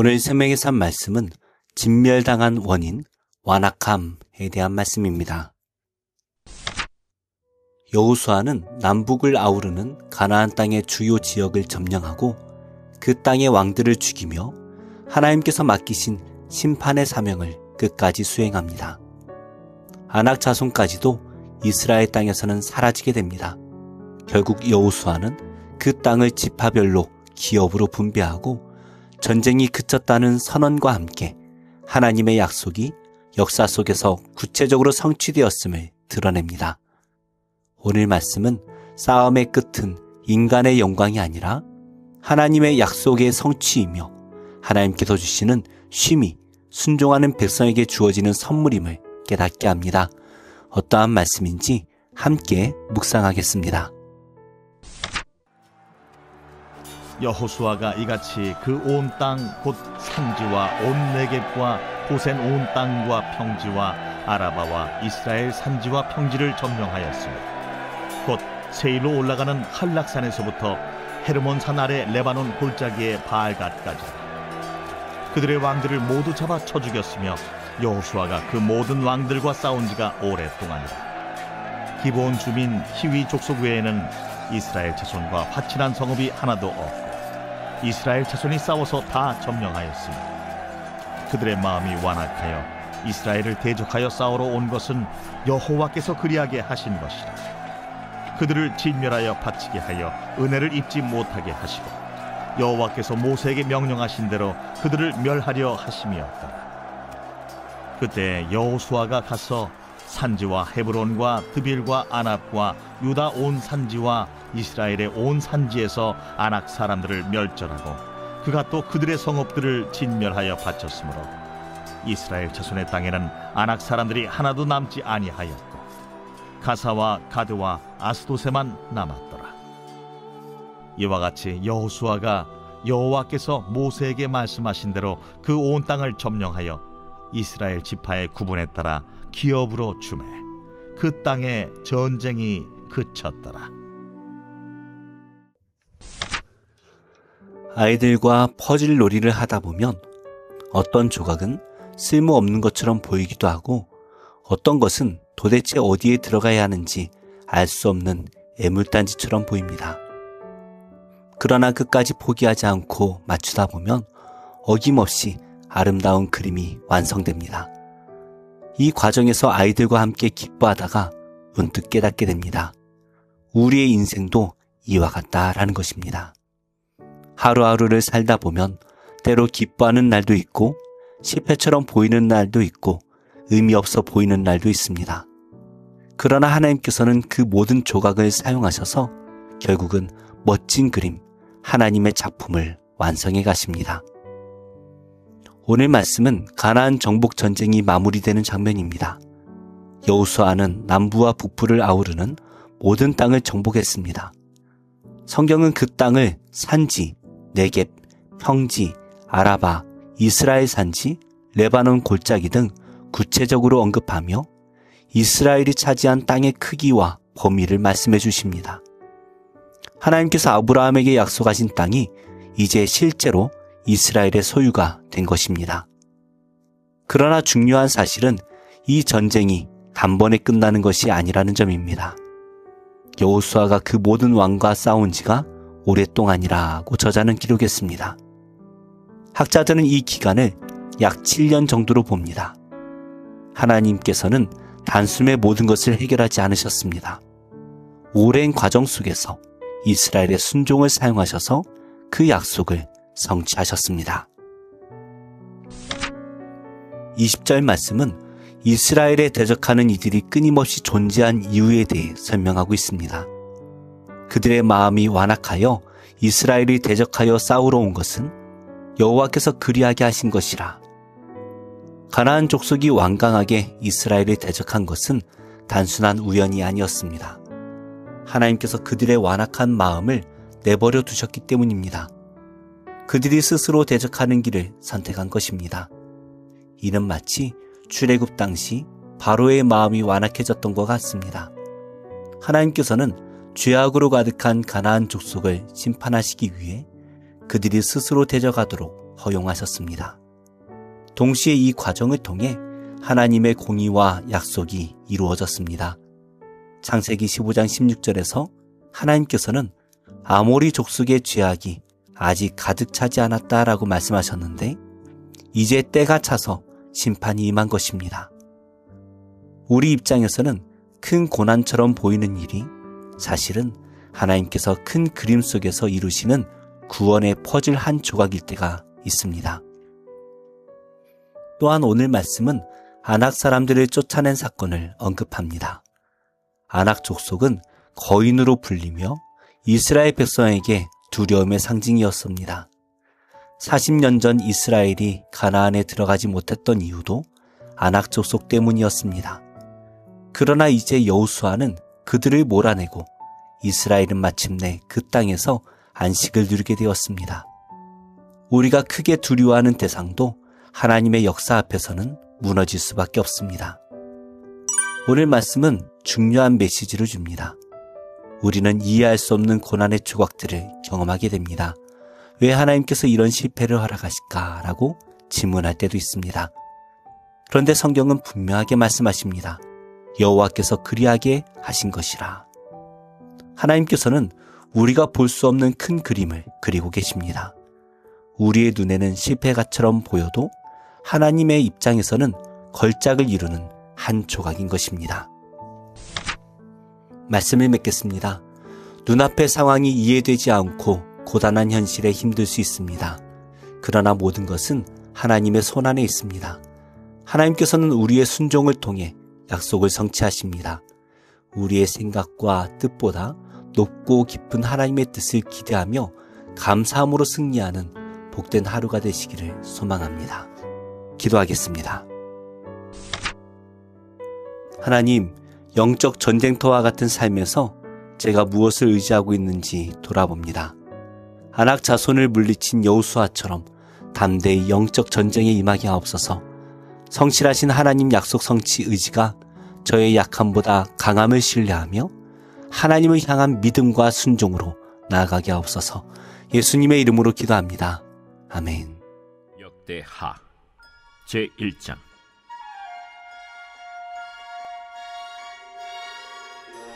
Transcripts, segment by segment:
오늘 생명의 산 말씀은 진멸당한 원인, 완악함에 대한 말씀입니다. 여호수아는 남북을 아우르는 가나안 땅의 주요 지역을 점령하고 그 땅의 왕들을 죽이며 하나님께서 맡기신 심판의 사명을 끝까지 수행합니다. 아낙 자손까지도 이스라엘 땅에서는 사라지게 됩니다. 결국 여호수아는 그 땅을 지파별로 기업으로 분배하고 전쟁이 그쳤다는 선언과 함께 하나님의 약속이 역사 속에서 구체적으로 성취되었음을 드러냅니다. 오늘 말씀은 싸움의 끝은 인간의 영광이 아니라 하나님의 약속의 성취이며 하나님께서 주시는 쉼이 순종하는 백성에게 주어지는 선물임을 깨닫게 합니다. 어떠한 말씀인지 함께 묵상하겠습니다. 여호수아가 이같이 그 온 땅 곧 산지와 온 네겝과 고센 온 땅과 평지와 아라바와 이스라엘 산지와 평지를 점령하였으며 곧 세일로 올라가는 한락산에서부터 헤르몬산 아래 레바논 골짜기의 바알갓까지 그들의 왕들을 모두 잡아 쳐 죽였으며 여호수아가 그 모든 왕들과 싸운 지가 오랫동안이라. 기브온 주민 히위 족속 외에는 이스라엘 자손과 화친한 성읍이 하나도 없고 이스라엘 자손이 싸워서 다 점령하였으며 그들의 마음이 완악하여 이스라엘을 대적하여 싸우러 온 것은 여호와께서 그리하게 하신 것이라. 그들을 진멸하여 바치게 하여 은혜를 입지 못하게 하시고 여호와께서 모세에게 명령하신 대로 그들을 멸하려 하심이었더라. 그때 여호수아가 가서 산지와 헤브론과 드빌과 아납과 유다 온 산지와 이스라엘의 온 산지에서 아낙 사람들을 멸절하고 그가 또 그들의 성읍들을 진멸하여 바쳤으므로 이스라엘 자손의 땅에는 아낙 사람들이 하나도 남지 아니하였고 가사와 가드와 아스도세만 남았더라. 이와 같이 여호수아가 여호와께서 모세에게 말씀하신 대로 그 온 땅을 점령하여 이스라엘 지파의 구분에 따라 기업으로 주매 그 땅에 전쟁이 그쳤더라. 아이들과 퍼즐 놀이를 하다 보면 어떤 조각은 쓸모없는 것처럼 보이기도 하고 어떤 것은 도대체 어디에 들어가야 하는지 알 수 없는 애물단지처럼 보입니다. 그러나 끝까지 포기하지 않고 맞추다 보면 어김없이 아름다운 그림이 완성됩니다. 이 과정에서 아이들과 함께 기뻐하다가 문득 깨닫게 됩니다. 우리의 인생도 이와 같다라는 것입니다. 하루하루를 살다 보면 때로 기뻐하는 날도 있고 실패처럼 보이는 날도 있고 의미 없어 보이는 날도 있습니다. 그러나 하나님께서는 그 모든 조각을 사용하셔서 결국은 멋진 그림, 하나님의 작품을 완성해 가십니다. 오늘 말씀은 가나안 정복 전쟁이 마무리되는 장면입니다. 여호수아는 남부와 북부를 아우르는 모든 땅을 정복했습니다. 성경은 그 땅을 산지, 네겝, 평지, 아라바, 이스라엘 산지, 레바논 골짜기 등 구체적으로 언급하며 이스라엘이 차지한 땅의 크기와 범위를 말씀해 주십니다. 하나님께서 아브라함에게 약속하신 땅이 이제 실제로 이스라엘의 소유가 된 것입니다. 그러나 중요한 사실은 이 전쟁이 단번에 끝나는 것이 아니라는 점입니다. 여호수아가 그 모든 왕과 싸운 지가 오랫동안이라고 저자는 기록했습니다. 학자들은 이 기간을 약 7년 정도로 봅니다. 하나님께서는 단숨에 모든 것을 해결하지 않으셨습니다. 오랜 과정 속에서 이스라엘의 순종을 사용하셔서 그 약속을 성취하셨습니다. 20절 말씀은 이스라엘에 대적하는 이들이 끊임없이 존재한 이유에 대해 설명하고 있습니다. 그들의 마음이 완악하여 이스라엘이 대적하여 싸우러 온 것은 여호와께서 그리하게 하신 것이라. 가나안 족속이 완강하게 이스라엘을 대적한 것은 단순한 우연이 아니었습니다. 하나님께서 그들의 완악한 마음을 내버려 두셨기 때문입니다. 그들이 스스로 대적하는 길을 선택한 것입니다. 이는 마치 출애굽 당시 바로의 마음이 완악해졌던 것 같습니다. 하나님께서는 죄악으로 가득한 가나안 족속을 심판하시기 위해 그들이 스스로 대적하도록 허용하셨습니다. 동시에 이 과정을 통해 하나님의 공의와 약속이 이루어졌습니다. 창세기 15장 16절에서 하나님께서는 아모리 족속의 죄악이 아직 가득 차지 않았다라고 말씀하셨는데 이제 때가 차서 심판이 임한 것입니다. 우리 입장에서는 큰 고난처럼 보이는 일이 사실은 하나님께서 큰 그림 속에서 이루시는 구원의 퍼즐 한 조각일 때가 있습니다. 또한 오늘 말씀은 아낙 사람들을 쫓아낸 사건을 언급합니다. 아낙 족속은 거인으로 불리며 이스라엘 백성에게 두려움의 상징이었습니다. 40년 전 이스라엘이 가나안에 들어가지 못했던 이유도 아낙 족속 때문이었습니다. 그러나 이제 여호수아는 그들을 몰아내고 이스라엘은 마침내 그 땅에서 안식을 누리게 되었습니다. 우리가 크게 두려워하는 대상도 하나님의 역사 앞에서는 무너질 수밖에 없습니다. 오늘 말씀은 중요한 메시지를 줍니다. 우리는 이해할 수 없는 고난의 조각들을 경험하게 됩니다. 왜 하나님께서 이런 실패를 허락하실까라고 질문할 때도 있습니다. 그런데 성경은 분명하게 말씀하십니다. 여호와께서 그리하게 하신 것이라. 하나님께서는 우리가 볼 수 없는 큰 그림을 그리고 계십니다. 우리의 눈에는 실패가처럼 보여도 하나님의 입장에서는 걸작을 이루는 한 조각인 것입니다. 말씀을 맺겠습니다. 눈앞의 상황이 이해되지 않고 고단한 현실에 힘들 수 있습니다. 그러나 모든 것은 하나님의 손안에 있습니다. 하나님께서는 우리의 순종을 통해 약속을 성취하십니다. 우리의 생각과 뜻보다 높고 깊은 하나님의 뜻을 기대하며 감사함으로 승리하는 복된 하루가 되시기를 소망합니다. 기도하겠습니다. 하나님, 영적 전쟁터와 같은 삶에서 제가 무엇을 의지하고 있는지 돌아봅니다. 아낙 자손을 물리친 여호수아처럼 담대히 영적 전쟁에 임하게 하옵소서. 성실하신 하나님 약속 성취 의지가 저의 약함보다 강함을 신뢰하며 하나님을 향한 믿음과 순종으로 나아가게 하옵소서. 예수님의 이름으로 기도합니다. 아멘. 역대하 제1장.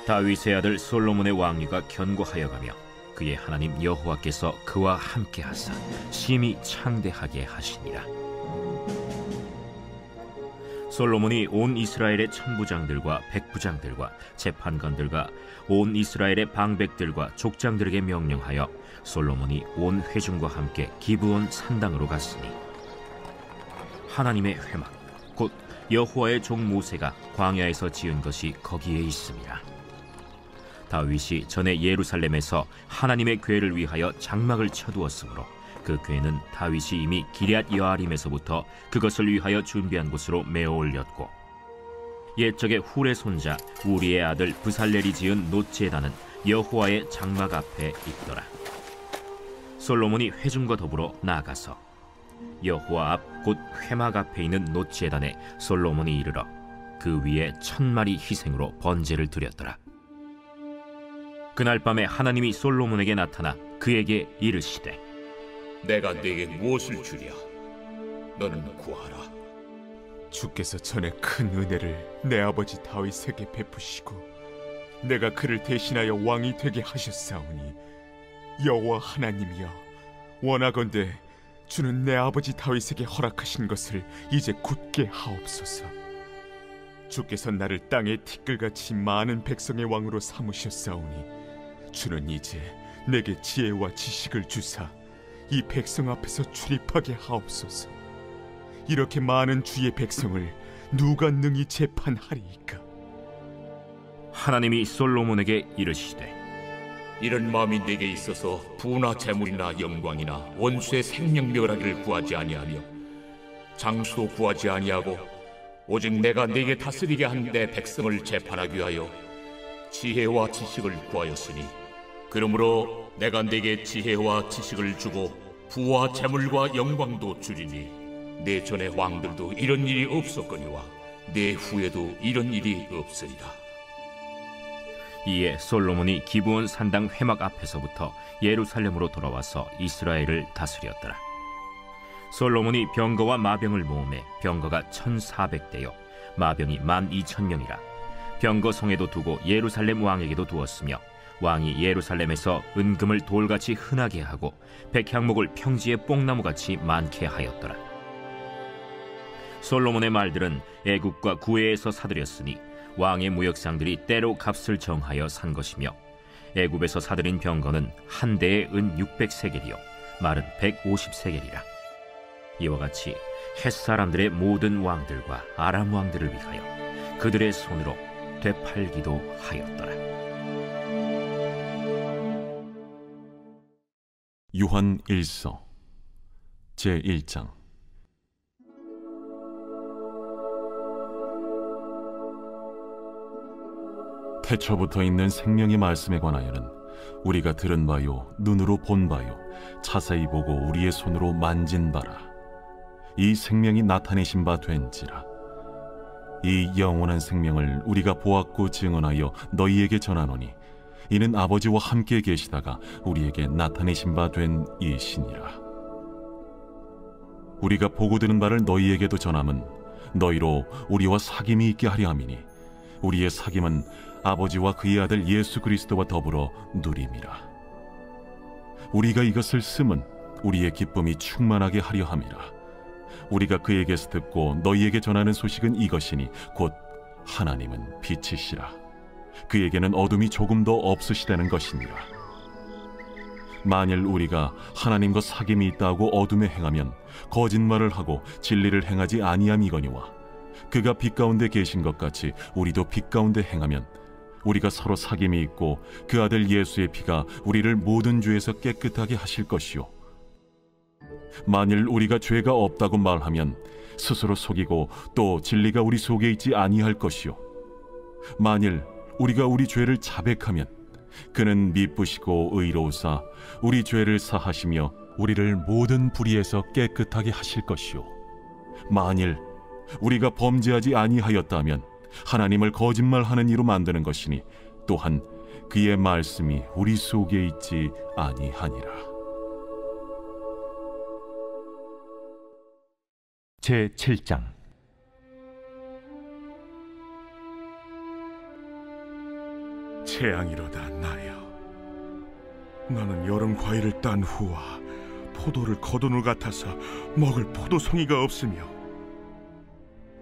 다윗의 아들 솔로몬의 왕위가 견고하여 가며 그의 하나님 여호와께서 그와 함께 하사 심히 창대하게 하시니라. 솔로몬이 온 이스라엘의 천부장들과 백부장들과 재판관들과 온 이스라엘의 방백들과 족장들에게 명령하여 솔로몬이 온 회중과 함께 기브온 산당으로 갔으니 하나님의 회막 곧 여호와의 종 모세가 광야에서 지은 것이 거기에 있음이라. 다윗이 전에 예루살렘에서 하나님의 궤를 위하여 장막을 쳐두었으므로 그 궤는 다윗이 이미 기럇 여아림에서부터 그것을 위하여 준비한 곳으로 메어 올렸고 옛적에 훌의 손자 우리의 아들 브살렐이 지은 놋제단은 여호와의 장막 앞에 있더라. 솔로몬이 회중과 더불어 나아가서 여호와 앞 곧 회막 앞에 있는 놋제단에 솔로몬이 이르러 그 위에 1000마리 희생으로 번제를 드렸더라. 그날 밤에 하나님이 솔로몬에게 나타나 그에게 이르시되 내가 네게 무엇을 주랴? 너는 구하라. 주께서 전에 큰 은혜를 내 아버지 다윗에게 베푸시고 내가 그를 대신하여 왕이 되게 하셨사오니 여호와 하나님이여, 원하건대 주는 내 아버지 다윗에게 허락하신 것을 이제 굳게 하옵소서. 주께서 나를 땅의 티끌같이 많은 백성의 왕으로 삼으셨사오니 주는 이제 내게 지혜와 지식을 주사 이 백성 앞에서 출입하게 하옵소서. 이렇게 많은 주의 백성을 누가 능히 재판하리이까? 하나님이 솔로몬에게 이르시되 이런 마음이 네게 있어서 부나 재물이나 영광이나 원수의 생명멸하기를 구하지 아니하며 장수도 구하지 아니하고 오직 내가 네게 다스리게 한 내 백성을 재판하기 위하여 지혜와 지식을 구하였으니 그러므로 내가 네게 지혜와 지식을 주고 부와 재물과 영광도 주리니 내 전의 왕들도 이런 일이 없었거니와 내 후에도 이런 일이 없으리라. 이에 솔로몬이 기브온 산당 회막 앞에서부터 예루살렘으로 돌아와서 이스라엘을 다스렸더라. 솔로몬이 병거와 마병을 모으매 병거가 1,400대요 마병이 12,000명이라. 병거 성에도 두고 예루살렘 왕에게도 두었으며 왕이 예루살렘에서 은금을 돌같이 흔하게 하고 백향목을 평지에 뽕나무같이 많게 하였더라. 솔로몬의 말들은 애굽과 구해에서 사들였으니 왕의 무역상들이 때로 값을 정하여 산 것이며, 애굽에서 사들인 병거는 한 대에 은 600세겔이요 말은 150세겔이라. 이와 같이 헷사람들의 모든 왕들과 아람 왕들을 위하여 그들의 손으로 되팔기도 하였더라. 요한 1서 제1장. 태초부터 있는 생명의 말씀에 관하여는 우리가 들은 바요 눈으로 본 바요 자세히 보고 우리의 손으로 만진 바라. 이 생명이 나타내신 바 된지라. 이 영원한 생명을 우리가 보았고 증언하여 너희에게 전하노니 이는 아버지와 함께 계시다가 우리에게 나타내신 바 된 이시니라. 우리가 보고 들은 바를 너희에게도 전함은 너희로 우리와 사귐이 있게 하려 함이니 우리의 사귐은 아버지와 그의 아들 예수 그리스도와 더불어 누림이라. 우리가 이것을 쓰면 우리의 기쁨이 충만하게 하려 함이라. 우리가 그에게서 듣고 너희에게 전하는 소식은 이것이니 곧 하나님은 빛이시라. 그에게는 어둠이 조금도 없으시다는 것이니라. 만일 우리가 하나님과 사귐이 있다고 어둠에 행하면 거짓말을 하고 진리를 행하지 아니함이거니와, 그가 빛 가운데 계신 것 같이 우리도 빛 가운데 행하면 우리가 서로 사귐이 있고 그 아들 예수의 피가 우리를 모든 죄에서 깨끗하게 하실 것이요, 만일 우리가 죄가 없다고 말하면 스스로 속이고 또 진리가 우리 속에 있지 아니할 것이요, 만일 우리가 우리 죄를 자백하면 그는 미쁘시고 의로우사 우리 죄를 사하시며 우리를 모든 불의에서 깨끗하게 하실 것이요, 만일 우리가 범죄하지 아니하였다면 하나님을 거짓말하는 이로 만드는 것이니 또한 그의 말씀이 우리 속에 있지 아니하니라. 제7장. 재앙이로다 나여, 나는 여름 과일을 딴 후와 포도를 거둔 후 같아서 먹을 포도송이가 없으며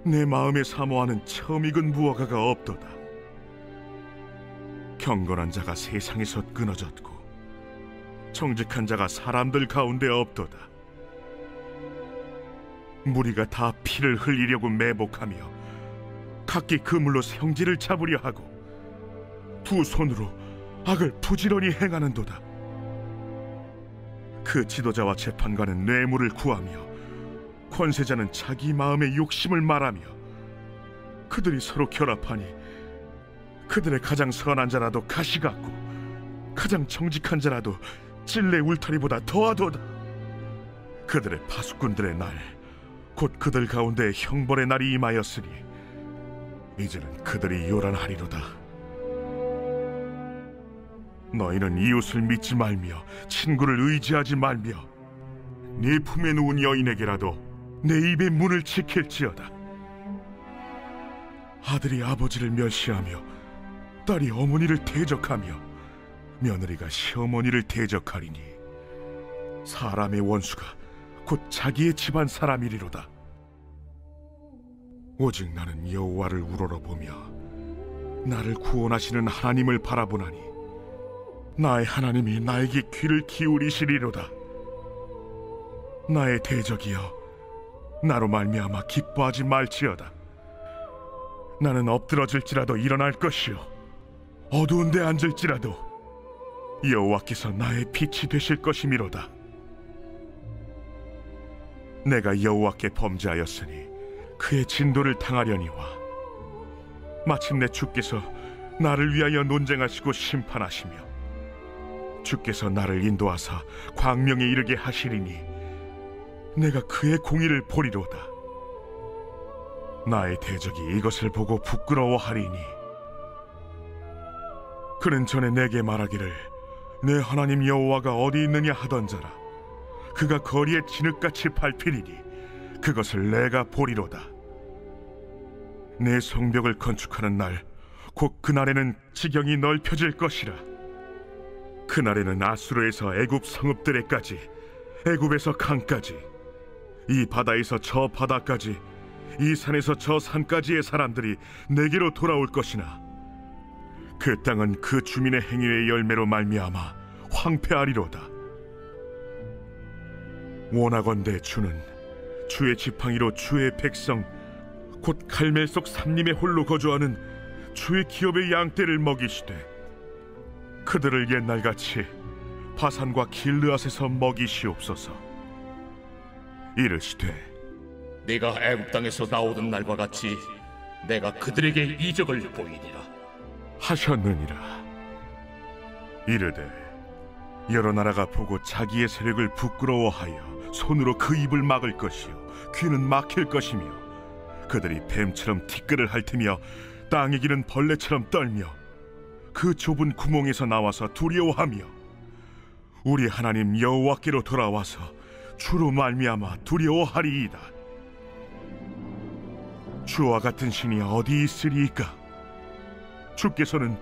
내 마음에 사모하는 처음 익은 무화과가 없도다. 경건한 자가 세상에서 끊어졌고 정직한 자가 사람들 가운데 없도다. 무리가 다 피를 흘리려고 매복하며 각기 그물로 생쥐를 잡으려 하고 두 손으로 악을 부지런히 행하는도다. 그 지도자와 재판관은 뇌물을 구하며 권세자는 자기 마음의 욕심을 말하며 그들이 서로 결합하니 그들의 가장 선한 자라도 가시 같고 가장 정직한 자라도 찔레 울타리보다 더하도다. 그들의 파수꾼들의 날, 곧 그들 가운데 형벌의 날이 임하였으니 이제는 그들이 요란하리로다. 너희는 이웃을 믿지 말며 친구를 의지하지 말며 네 품에 누운 여인에게라도 내 입의 문을 지킬지어다. 아들이 아버지를 멸시하며 딸이 어머니를 대적하며 며느리가 시어머니를 대적하리니 사람의 원수가 곧 자기의 집안 사람이리로다. 오직 나는 여호와를 우러러보며 나를 구원하시는 하나님을 바라보나니 나의 하나님이 나에게 귀를 기울이시리로다. 나의 대적이여, 나로 말미암아 기뻐하지 말지어다. 나는 엎드러질지라도 일어날 것이요 어두운 데 앉을지라도 여호와께서 나의 빛이 되실 것이미로다. 내가 여호와께 범죄하였으니 그의 진도를 당하려니와 마침내 주께서 나를 위하여 논쟁하시고 심판하시며 주께서 나를 인도하사 광명에 이르게 하시리니 내가 그의 공의를 보리로다. 나의 대적이 이것을 보고 부끄러워하리니 그는 전에 내게 말하기를 내 하나님 여호와가 어디 있느냐 하던 자라. 그가 거리에 진흙같이 밟히리니 그것을 내가 보리로다. 내 성벽을 건축하는 날, 곧 그날에는 지경이 넓혀질 것이라. 그날에는 아수르에서 애굽 성읍들에까지, 애굽에서 강까지, 이 바다에서 저 바다까지, 이 산에서 저 산까지의 사람들이 내게로 돌아올 것이나, 그 땅은 그 주민의 행위의 열매로 말미암아 황폐하리로다. 원하건대 주는 주의 지팡이로 주의 백성, 곧 갈멜 속 삼림에 홀로 거주하는 주의 기업의 양떼를 먹이시되, 그들을 옛날같이 바산과 길르앗에서 먹이시옵소서. 이르시되, 네가 애굽 땅에서 나오던 날과 같이 내가 그들에게 이적을 보이리라 하셨느니라. 이르되, 여러 나라가 보고 자기의 세력을 부끄러워하여 손으로 그 입을 막을 것이요 귀는 막힐 것이며, 그들이 뱀처럼 티끌을 핥으며 땅에 기는 벌레처럼 떨며 그 좁은 구멍에서 나와서 두려워하며, 우리 하나님 여호와께로 돌아와서 주로 말미암아 두려워하리이다. 주와 같은 신이 어디 있으리이까? 주께서는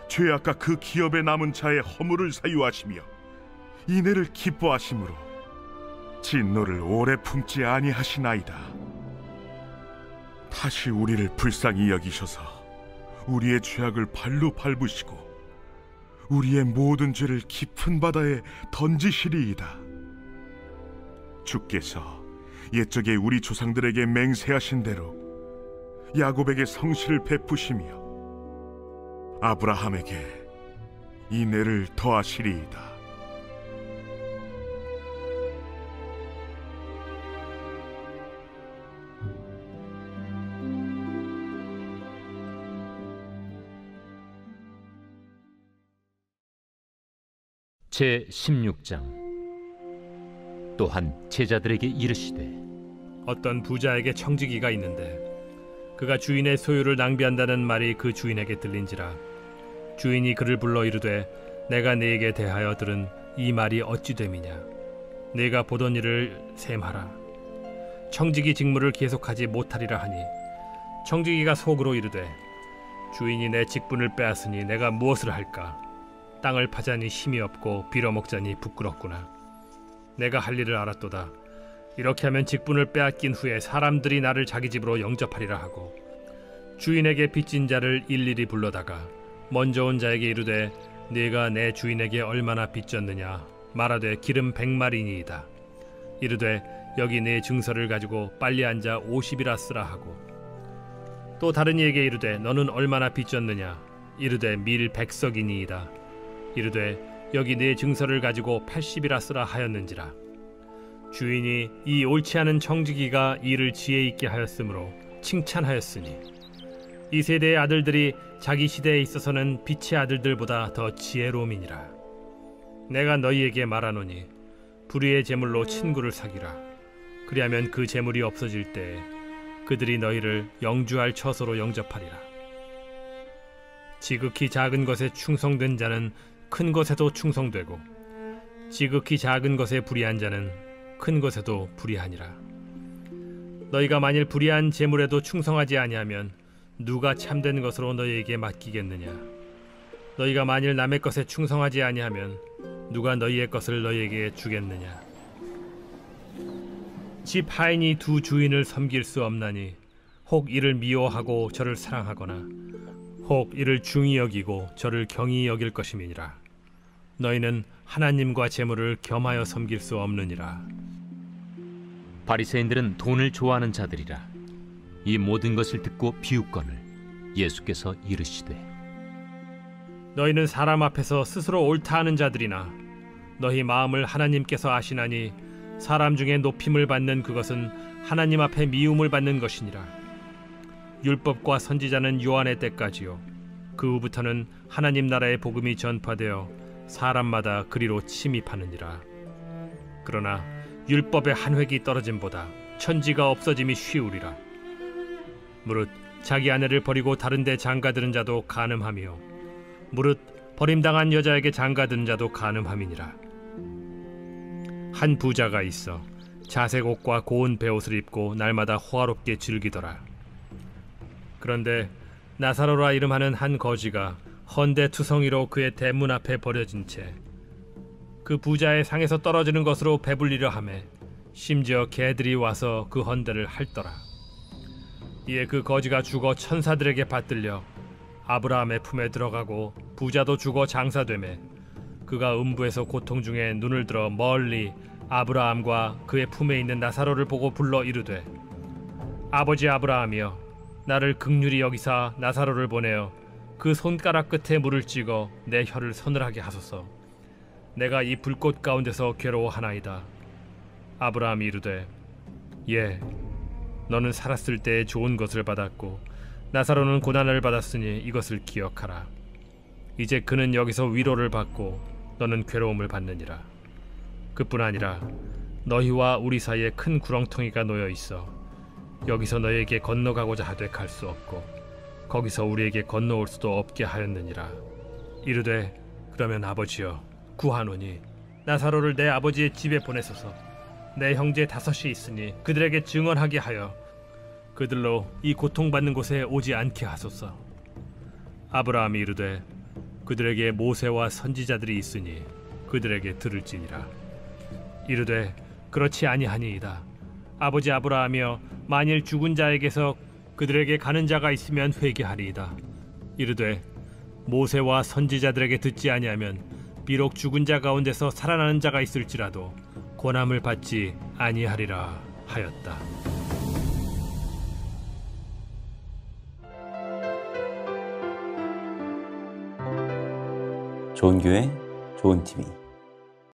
죄악과 그 기업에 남은 자의 허물을 사유하시며 이내를 기뻐하심으로 진노를 오래 품지 아니하시나이다. 다시 우리를 불쌍히 여기셔서 우리의 죄악을 발로 밟으시고 우리의 모든 죄를 깊은 바다에 던지시리이다. 주께서 옛적에 우리 조상들에게 맹세하신 대로 야곱에게 성실을 베푸시며 아브라함에게 인애를 더하시리이다. 제16장. 또한 제자들에게 이르시되, 어떤 부자에게 청지기가 있는데 그가 주인의 소유를 낭비한다는 말이 그 주인에게 들린지라. 주인이 그를 불러 이르되, 내가 네게 대하여 들은 이 말이 어찌 됨이냐? 네가 보던 일을 셈하라. 청지기 직무를 계속하지 못하리라 하니, 청지기가 속으로 이르되, 주인이 내 직분을 빼앗으니 내가 무엇을 할까? 땅을 파자니 힘이 없고 빌어먹자니 부끄럽구나. 내가 할 일을 알았도다. 이렇게 하면 직분을 빼앗긴 후에 사람들이 나를 자기 집으로 영접하리라 하고, 주인에게 빚진 자를 일일이 불러다가 먼저 온 자에게 이르되, 네가 내 주인에게 얼마나 빚졌느냐? 말하되 기름 100마리니이다. 이르되, 여기 네 증서를 가지고 빨리 앉아 50이라 쓰라 하고, 또 다른 이에게 이르되, 너는 얼마나 빚졌느냐? 이르되, 밀 100석이니이다. 이르되, 여기 네 증서를 가지고 80이라 쓰라 하였는지라. 주인이 이 옳지 않은 청지기가 일을 지혜 있게 하였으므로 칭찬하였으니, 이 세대의 아들들이 자기 시대에 있어서는 빛의 아들들보다 더 지혜로움이니라. 내가 너희에게 말하노니 불의의 재물로 친구를 사귀라. 그리하면 그 재물이 없어질 때에 그들이 너희를 영주할 처소로 영접하리라. 지극히 작은 것에 충성된 자는 큰 것에도 충성되고, 지극히 작은 것에 불의한 자는 큰 것에도 불의하니라. 너희가 만일 불의한 재물에도 충성하지 아니하면 누가 참된 것으로 너희에게 맡기겠느냐? 너희가 만일 남의 것에 충성하지 아니하면 누가 너희의 것을 너희에게 주겠느냐? 집 하인이 두 주인을 섬길 수 없나니, 혹 이를 미워하고 저를 사랑하거나 혹 이를 중히 여기고 저를 경히 여길 것임이니라. 너희는 하나님과 재물을 겸하여 섬길 수 없느니라. 바리새인들은 돈을 좋아하는 자들이라. 이 모든 것을 듣고 비웃거늘 예수께서 이르시되, 너희는 사람 앞에서 스스로 옳다 하는 자들이나 너희 마음을 하나님께서 아시나니, 사람 중에 높임을 받는 그것은 하나님 앞에 미움을 받는 것이니라. 율법과 선지자는 요한의 때까지요, 그 후부터는 하나님 나라의 복음이 전파되어 사람마다 그리로 침입하느니라. 그러나 율법의 한 획이 떨어짐보다 천지가 없어짐이 쉬우리라. 무릇 자기 아내를 버리고 다른 데 장가드는 자도 간음하며, 무릇 버림당한 여자에게 장가드는 자도 간음함이니라. 한 부자가 있어 자색 옷과 고운 베옷을 입고 날마다 호화롭게 즐기더라. 그런데 나사로라 이름하는 한 거지가 헌데 투성이로 그의 대문 앞에 버려진 채 그 부자의 상에서 떨어지는 것으로 배불리려 하매 심지어 개들이 와서 그 헌데를 핥더라. 이에 그 거지가 죽어 천사들에게 받들려 아브라함의 품에 들어가고 부자도 죽어 장사되매 그가 음부에서 고통 중에 눈을 들어 멀리 아브라함과 그의 품에 있는 나사로를 보고 불러 이르되 아버지 아브라함이여 나를 긍휼히 여기사 나사로를 보내어 그 손가락 끝에 물을 찍어 내 혀를 서늘하게 하소서. 내가 이 불꽃 가운데서 괴로워하나이다. 아브라함이 이르되 예 너는 살았을 때에 좋은 것을 받았고 나사로는 고난을 받았으니 이것을 기억하라. 이제 그는 여기서 위로를 받고 너는 괴로움을 받느니라. 그뿐 아니라 너희와 우리 사이에 큰 구렁텅이가 놓여 있어 여기서 너희에게 건너가고자 하되 갈 수 없고 거기서 우리에게 건너올 수도 없게 하였느니라. 이르되 그러면 아버지여 구하노니 나사로를 내 아버지의 집에 보내소서. 내 형제 5이 있으니 그들에게 증언하게 하여 그들로 이 고통받는 곳에 오지 않게 하소서. 아브라함이 이르되 그들에게 모세와 선지자들이 있으니 그들에게 들을지니라. 이르되 그렇지 아니하니이다. 아버지 아브라함이여 만일 죽은 자에게서 그들에게 가는 자가 있으면 회개하리이다. 이르되 모세와 선지자들에게 듣지 아니하면 비록 죽은 자 가운데서 살아나는 자가 있을지라도 고난을 받지 아니하리라 하였다. 좋은 교회, 좋은 TV